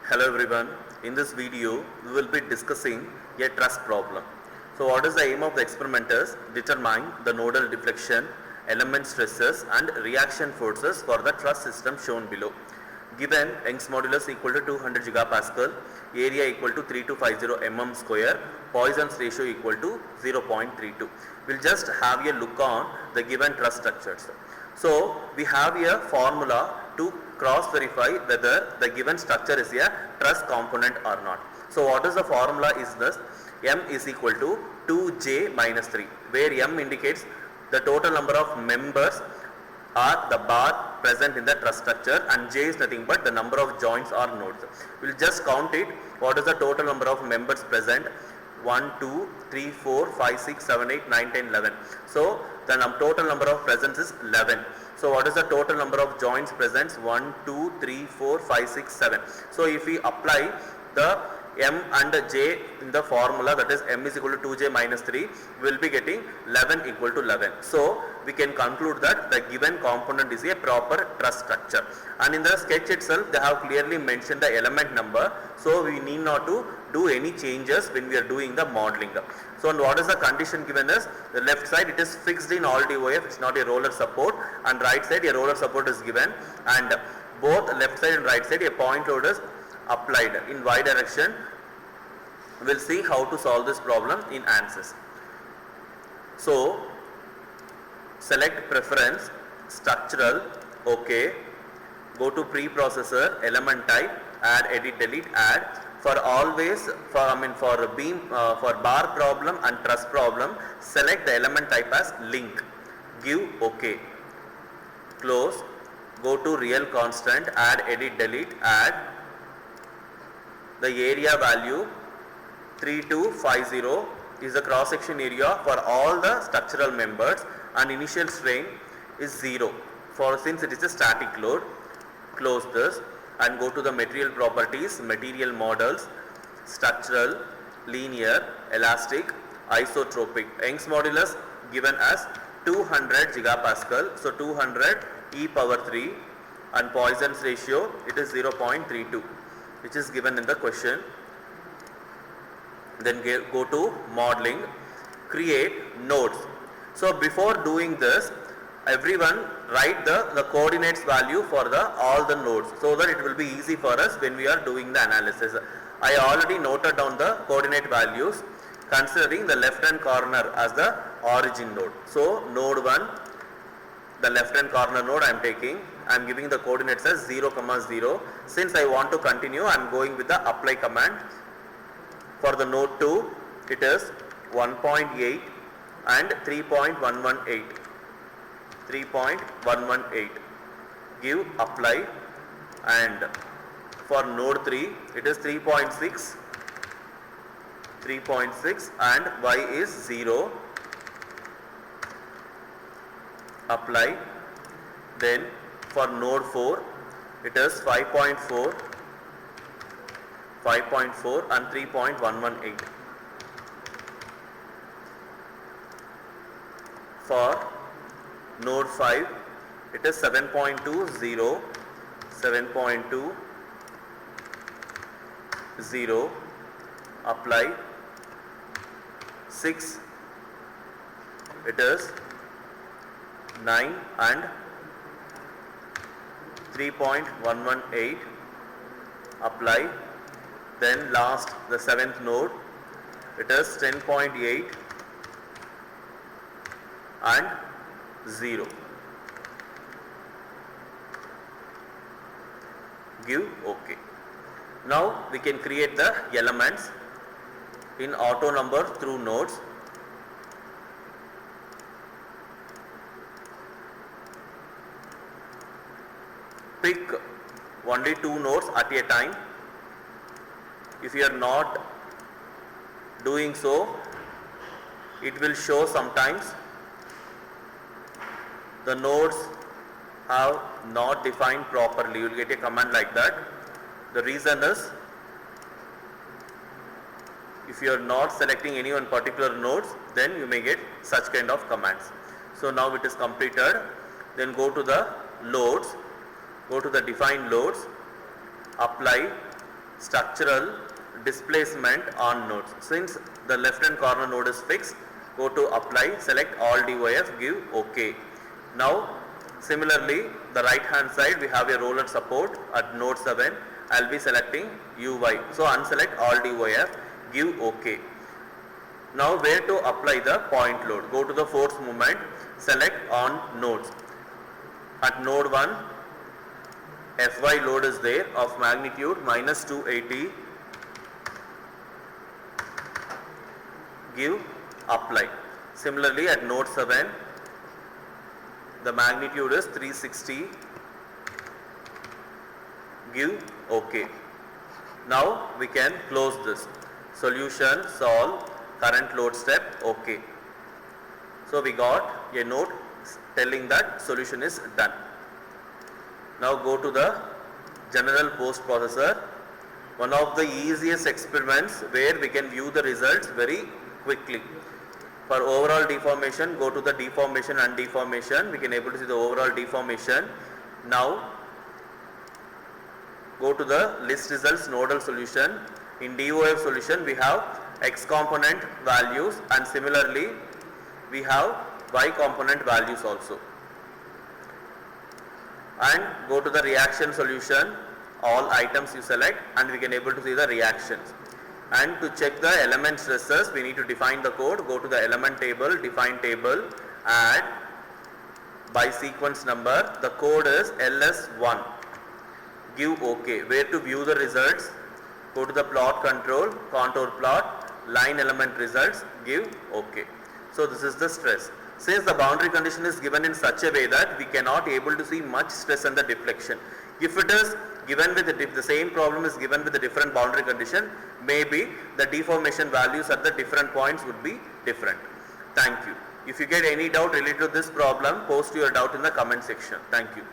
Hello everyone. In this video, we will be discussing a truss problem. So what is the aim of the experiment is determine the nodal deflection, element stresses and reaction forces for the truss system shown below. Given Young's modulus equal to 200 gigapascal, area equal to 3250 mm square, Poisson's ratio equal to 0.32. We'll just have a look on the given truss structures. So we have a formula to cross verify whether the given structure is a truss component or not. So what is the formula is this: M is equal to 2J minus 3, where M indicates the total number of members are the bar present in the truss structure and J is nothing but the number of joints or nodes. We will just count it. What is the total number of members present? 1, 2, 3, 4, 5, 6, 7, 8, 9, 10, 11. So the total number of presents is 11. So what is the total number of joints presents? 1, 2, 3, 4, 5, 6, 7. So if we apply the M and J in the formula, that is M is equal to 2J minus 3, we will be getting 11 equal to 11. So we can conclude that the given component is a proper truss structure. And in the sketch itself, they have clearly mentioned the element number. So we need not to do any changes when we are doing the modeling. So what is the condition given is the left side it is fixed in all DOF, it's not a roller support, and right side a roller support is given, and both left side and right side a point load is applied in y direction. We will see how to solve this problem in answers. So select preference, structural, OK, go to preprocessor, element type, add, edit, delete, add. For always, for beam, for bar problem and truss problem, select the element type as link, give OK, close, go to real constant, add, edit, delete, add. The area value 3250 is the cross section area for all the structural members, and initial strain is 0 for since it is a static load. Close this and go to the material properties, material models, structural, linear, elastic, isotropic. Young's modulus given as 200 gigapascal, so 200 e power 3, and Poisson's ratio it is 0.32, which is given in the question. Then go to modeling, create nodes. So before doing this, everyone write the coordinates value for all the nodes, so that it will be easy for us when we are doing the analysis. I already noted down the coordinate values considering the left hand corner as the origin node. So node 1, the left hand corner node I am taking, I am giving the coordinates as 0, 0. Since I want to continue, I am going with the apply command. For the node 2, it is 1.8 and 3.118. 3.118. Give apply, and for node 3 it is 3.6 and y is 0. Apply. Then for node 4 it is 5.4 and 3.118. For node 5 it is 7.20, apply. 6 it is 9 and 3.118, apply. Then last, the 7th node, it is 10.8 and 0. Give OK. Now we can create the elements in auto number through nodes. Pick only 2 nodes at a time. If you are not doing so, it will show sometimes the nodes have not defined properly. You will get a command like that. The reason is, if you are not selecting any one particular nodes, then you may get such kind of commands. So now it is completed. Then go to the loads, go to the defined loads, apply, structural displacement on nodes. Since the left hand corner node is fixed, go to apply, select all DOF, give OK. Now similarly the right hand side we have a roller support at node 7. I'll be selecting UY. So unselect all DOF, give OK. Now where to apply the point load? Go to the force moment, select on nodes. At node 1, Fy load is there of magnitude minus 280. Give apply. Similarly at node 7, the magnitude is 360. Give OK. Now we can close this. Solution, solve, current load step, OK. So we got a note telling that solution is done. Now go to the general post processor. One of the easiest experiments where we can view the results very quickly. For overall deformation, go to the deformation and deformation. We can able to see the overall deformation. Now go to the list results nodal solution. In DOF solution we have X component values and similarly we have Y component values also. And go to the reaction solution, all items you select and we can able to see the reactions. And to check the element stresses we need to define the code. Go to the element table, define table, add by sequence number. The code is LS1. Give OK. Where to view the results? Go to the plot control, contour plot, line element results, give OK. So this is the stress. Since the boundary condition is given in such a way that we cannot able to see much stress in the deflection. If it is given with the same problem is given with a different boundary condition, maybe the deformation values at the different points would be different. Thank you. If you get any doubt related to this problem, post your doubt in the comment section. Thank you.